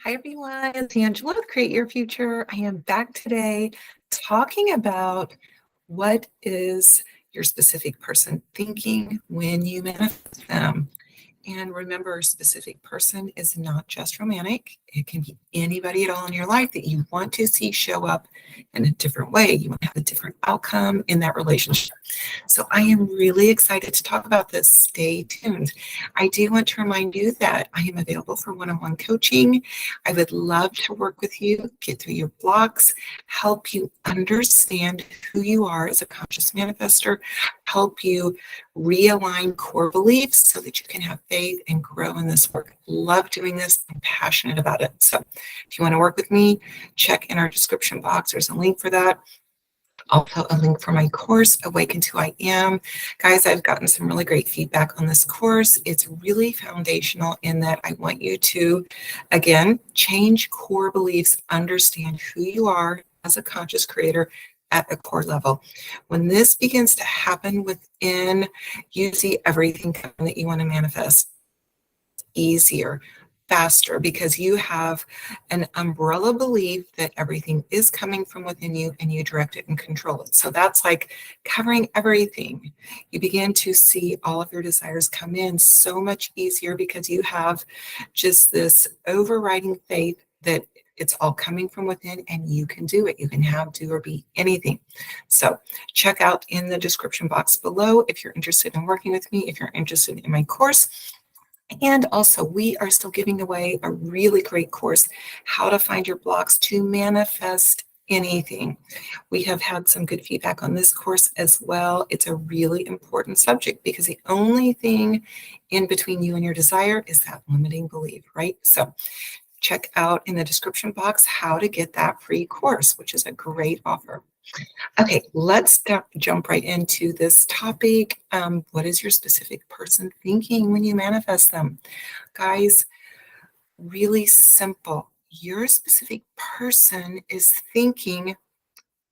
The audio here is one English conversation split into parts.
Hi everyone, it's Angela with Create Your Future. I am back today talking about what is your specific person thinking when you manifest them. And remember, a specific person is not just romantic. It can be anybody at all in your life that you want to see show up in a different way. You want to have a different outcome in that relationship. So I am really excited to talk about this. Stay tuned. I do want to remind you that I am available for one-on-one coaching. I would love to work with you, get through your blocks, help you understand who you are as a conscious manifester, help you realign core beliefs so that you can have faith and grow in this work. Love doing this. I'm passionate about it. So if you want to work with me, check in our description box. There's a link for that. Also a link for my course, Awaken to I Am. Guys, I've gotten some really great feedback on this course. It's really foundational in that I want you to, again, change core beliefs, understand who you are as a conscious creator at a core level. When this begins to happen within, you see everything that you want to manifest easier, faster, because you have an umbrella belief that everything is coming from within you and you direct it and control it. So that's like covering everything. You begin to see all of your desires come in so much easier because you have just this overriding faith that it's all coming from within and you can do it. You can have, do, or be anything. So check out in the description box below if you're interested in working with me, if you're interested in my course. And also, we are still giving away a really great course, How to Find Your Blocks to Manifest Anything. We have had some good feedback on this course as well. It's a really important subject because the only thing in between you and your desire is that limiting belief, right? So check out in the description box how to get that free course, which is a great offer. Okay, let's jump right into this topic. What is your specific person thinking when you manifest them? Guys, really simple. Your specific person is thinking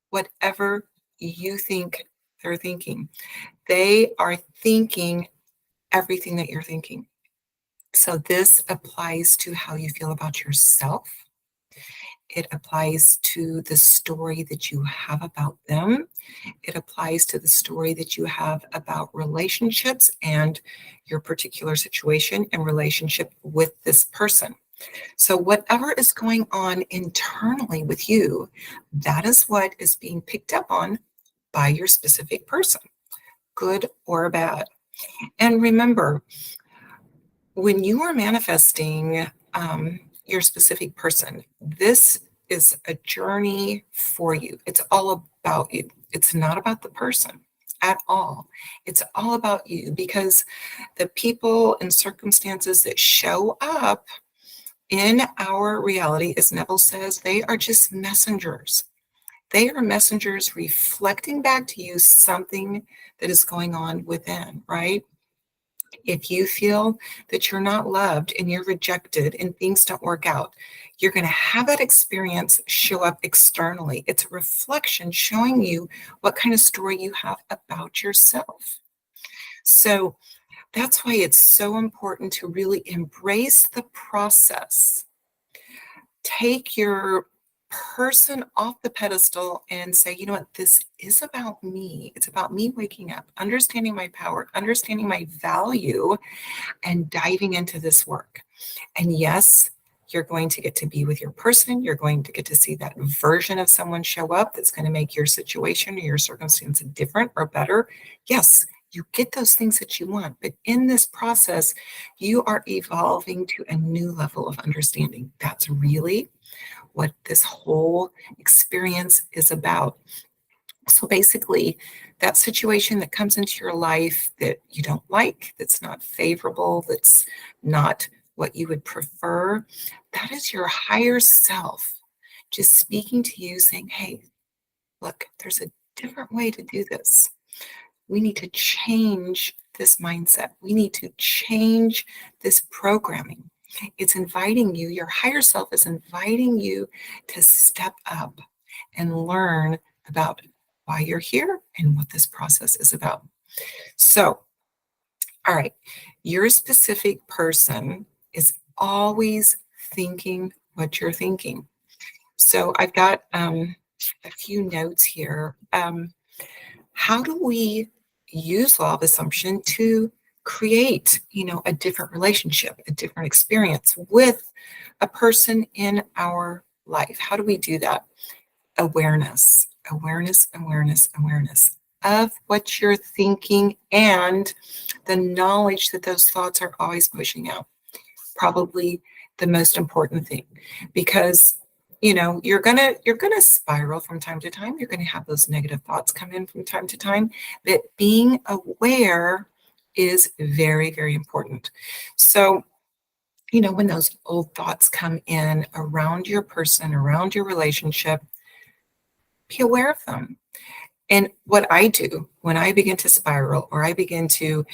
whatever you think they're thinking. They are thinking everything that you're thinking. So this applies to how you feel about yourself. It applies to the story that you have about them. It applies to the story that you have about relationships and your particular situation and relationship with this person. So whatever is going on internally with you, that is what is being picked up on by your specific person, good or bad. And remember, when you are manifesting your specific person, this is a journey for you. It's all about you. It's not about the person at all. It's all about you because the people and circumstances that show up in our reality, as Neville says, they are just messengers. They are messengers reflecting back to you something that is going on within, right? If you feel that you're not loved and you're rejected and things don't work out, you're going to have that experience show up externally. It's a reflection showing you what kind of story you have about yourself. So that's why it's so important to really embrace the process. Take your person off the pedestal and say, you know what, this is about me. It's about me waking up, understanding my power, understanding my value, and diving into this work. And yes, you're going to get to be with your person. You're going to get to see that version of someone show up that's going to make your situation or your circumstance different or better. Yes, you get those things that you want. But in this process, you are evolving to a new level of understanding. That's really what this whole experience is about. So basically, that situation that comes into your life that you don't like, that's not favorable, that's not what you would prefer, that is your higher self just speaking to you saying, hey, look, there's a different way to do this. We need to change this mindset. We need to change this programming. It's inviting you, your higher self is inviting you to step up and learn about why you're here and what this process is about. So, all right, your specific person is always thinking what you're thinking. So I've got a few notes here. How do we use law of assumption to create, a different relationship, a different experience with a person in our life? How do we do that? Awareness, awareness, awareness, awareness of what you're thinking and the knowledge that those thoughts are always pushing out. Probably the most important thing, because you're gonna spiral from time to time. You're gonna have those negative thoughts come in from time to time. But being aware is very, very important. So, when those old thoughts come in around your person, around your relationship, be aware of them. And what I do when I begin to spiral or I begin to,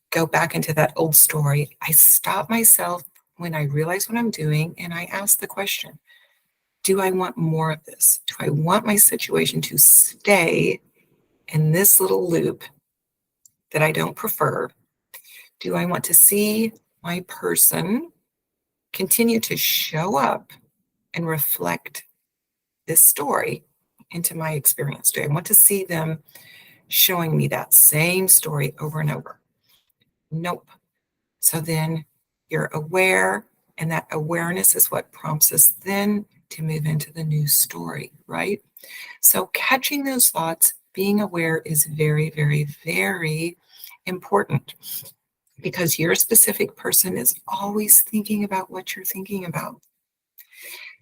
go back into that old story, I stop myself when I realize what I'm doing and I ask the question, do I want more of this? Do I want my situation to stay in this little loop that I don't prefer? Do I want to see my person continue to show up and reflect this story into my experience? Do I want to see them showing me that same story over and over? Nope. So then you're aware, and that awareness is what prompts us then to move into the new story, right? So catching those thoughts, being aware is very, very, very important, because your specific person is always thinking about what you're thinking about.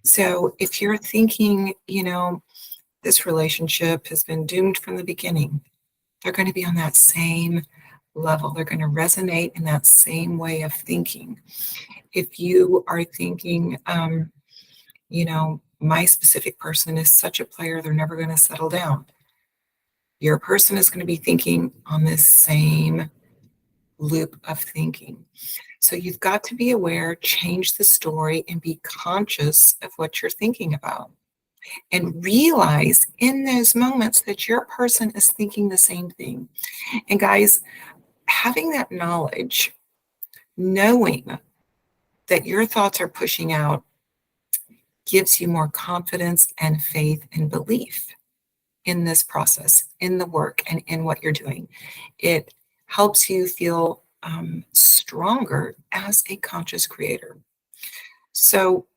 So if you're thinking, this relationship has been doomed from the beginning, they're going to be on that same level. They're going to resonate in that same way of thinking. If you are thinking, my specific person is such a player, they're never going to settle down, your person is going to be thinking on this same loop of thinking. So you've got to be aware, change the story, and be conscious of what you're thinking about. And realize in those moments that your person is thinking the same thing. And guys, having that knowledge, knowing that your thoughts are pushing out, gives you more confidence and faith and belief in this process, in the work, and in what you're doing. It helps you feel stronger as a conscious creator. So,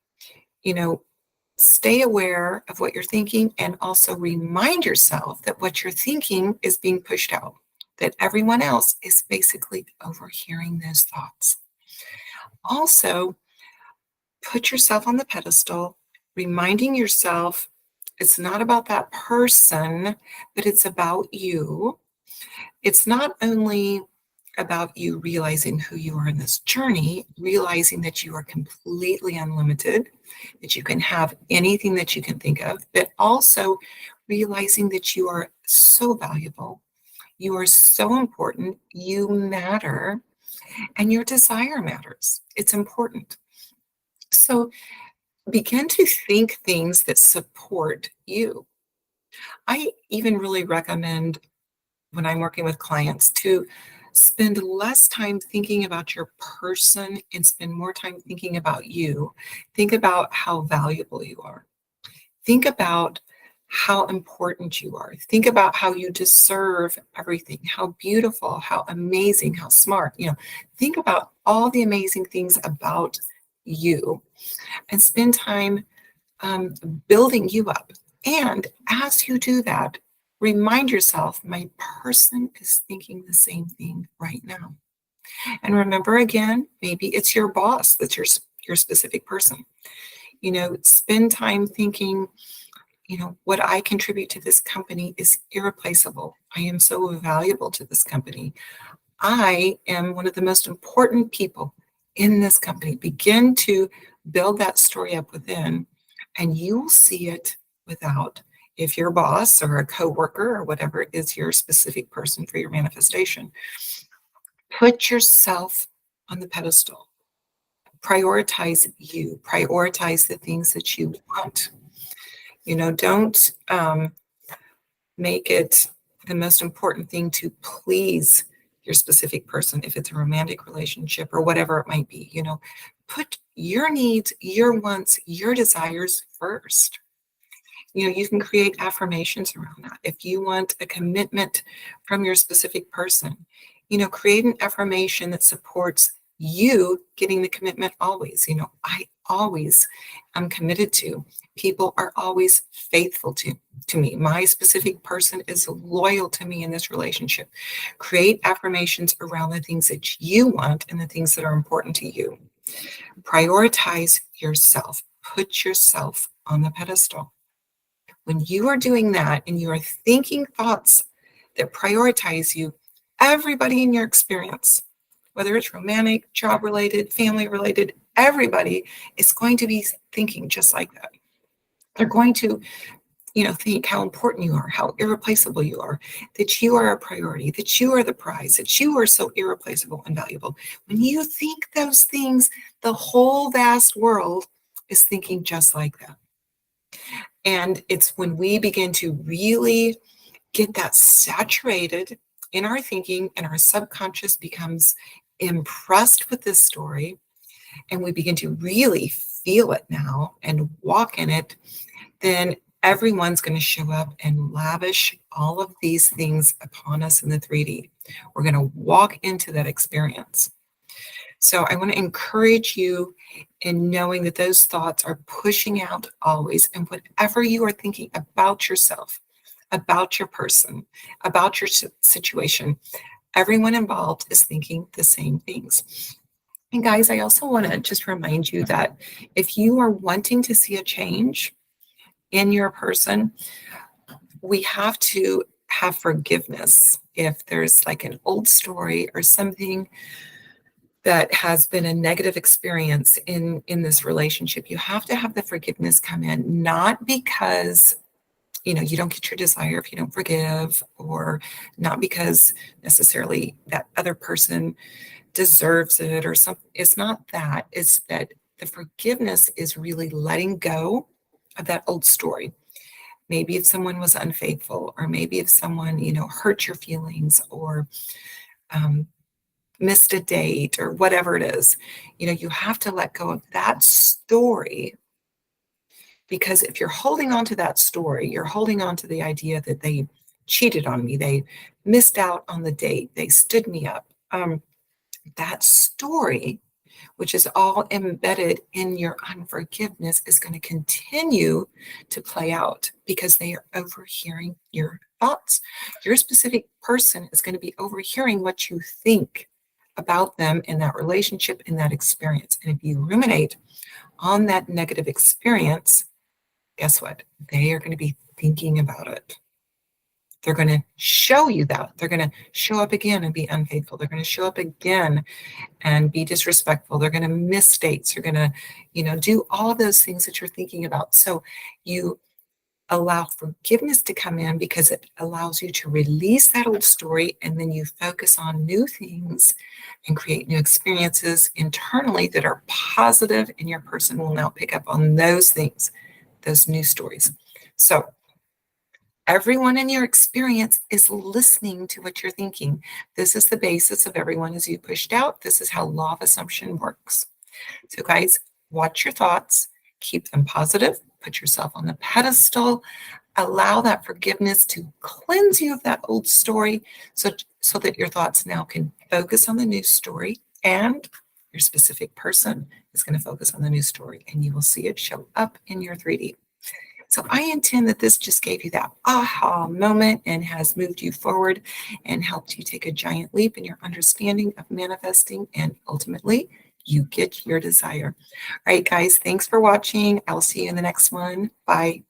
stay aware of what you're thinking, and also remind yourself that what you're thinking is being pushed out, that everyone else is basically overhearing those thoughts. Also, put yourself on the pedestal, reminding yourself it's not about that person, but it's about you. It's not only about you realizing who you are in this journey, realizing that you are completely unlimited, that you can have anything that you can think of, but also realizing that you are so valuable, you are so important, you matter, and your desire matters. It's important. So begin to think things that support you. I even really recommend, when I'm working with clients, to spend less time thinking about your person and spend more time thinking about you. Think about how valuable you are. Think about how important you are. Think about how you deserve everything, how beautiful, how amazing, how smart. Think about all the amazing things about you, and spend time building you up. And as you do that, remind yourself, my person is thinking the same thing right now. And remember, again, maybe it's your boss that's your specific person. Spend time thinking, what I contribute to this company is irreplaceable. I am so valuable to this company. I am one of the most important people in this company. Begin to build that story up within, and you will see it without, if your boss or a coworker or whatever is your specific person for your manifestation. Put yourself on the pedestal. Prioritize you. Prioritize the things that you want. Don't make it the most important thing to please your specific person, if it's a romantic relationship or whatever it might be. Put your needs, your wants, your desires first. You can create affirmations around that. If you want a commitment from your specific person, create an affirmation that supports you getting the commitment always. I always am committed to. People are always faithful to me. My specific person is loyal to me in this relationship. Create affirmations around the things that you want and the things that are important to you. Prioritize yourself. Put yourself on the pedestal. When you are doing that and you are thinking thoughts that prioritize you, everybody in your experience, whether it's romantic, job-related, family-related, everybody is going to be thinking just like that. They're going to, think how important you are, how irreplaceable you are, that you are a priority, that you are the prize, that you are so irreplaceable and valuable. When you think those things, the whole vast world is thinking just like that. And it's when we begin to really get that saturated in our thinking and our subconscious becomes impressed with this story, and we begin to really feel it now and walk in it, then everyone's going to show up and lavish all of these things upon us in the 3D. We're going to walk into that experience. So I want to encourage you in knowing that those thoughts are pushing out always, and whatever you are thinking about yourself, about your person, about your situation, everyone involved is thinking the same things. And guys, I also want to just remind you that if you are wanting to see a change in your person, we have to have forgiveness. If there's like an old story or something that has been a negative experience in this relationship, you have to have the forgiveness come in, not because you don't get your desire if you don't forgive, or not because necessarily that other person deserves it or something. It's not that. It's that the forgiveness is really letting go of that old story. Maybe if someone was unfaithful, or maybe if someone hurt your feelings, or missed a date, or whatever it is, you have to let go of that story. Because if you're holding on to that story, you're holding on to the idea that they cheated on me, they missed out on the date, they stood me up. That story, which is all embedded in your unforgiveness, is going to continue to play out because they are overhearing your thoughts. Your specific person is going to be overhearing what you think about them in that relationship, in that experience. And if you ruminate on that negative experience, guess what? They are going to be thinking about it. They're going to show you that. They're going to show up again and be unfaithful. They're going to show up again and be disrespectful. They're going to miss dates. They're going to, do all of those things that you're thinking about. So you allow forgiveness to come in because it allows you to release that old story, and then you focus on new things and create new experiences internally that are positive, and your person will now pick up on those things, those new stories. So everyone in your experience is listening to what you're thinking. This is the basis of everyone as you pushed out. This is how law of assumption works. So guys, watch your thoughts, keep them positive, put yourself on the pedestal, allow that forgiveness to cleanse you of that old story so that your thoughts now can focus on the new story, and your specific person is going to focus on the new story, and you will see it show up in your 3D. So I intend that this just gave you that aha moment and has moved you forward and helped you take a giant leap in your understanding of manifesting, and ultimately you get your desire. All right, guys, thanks for watching. I'll see you in the next one. Bye.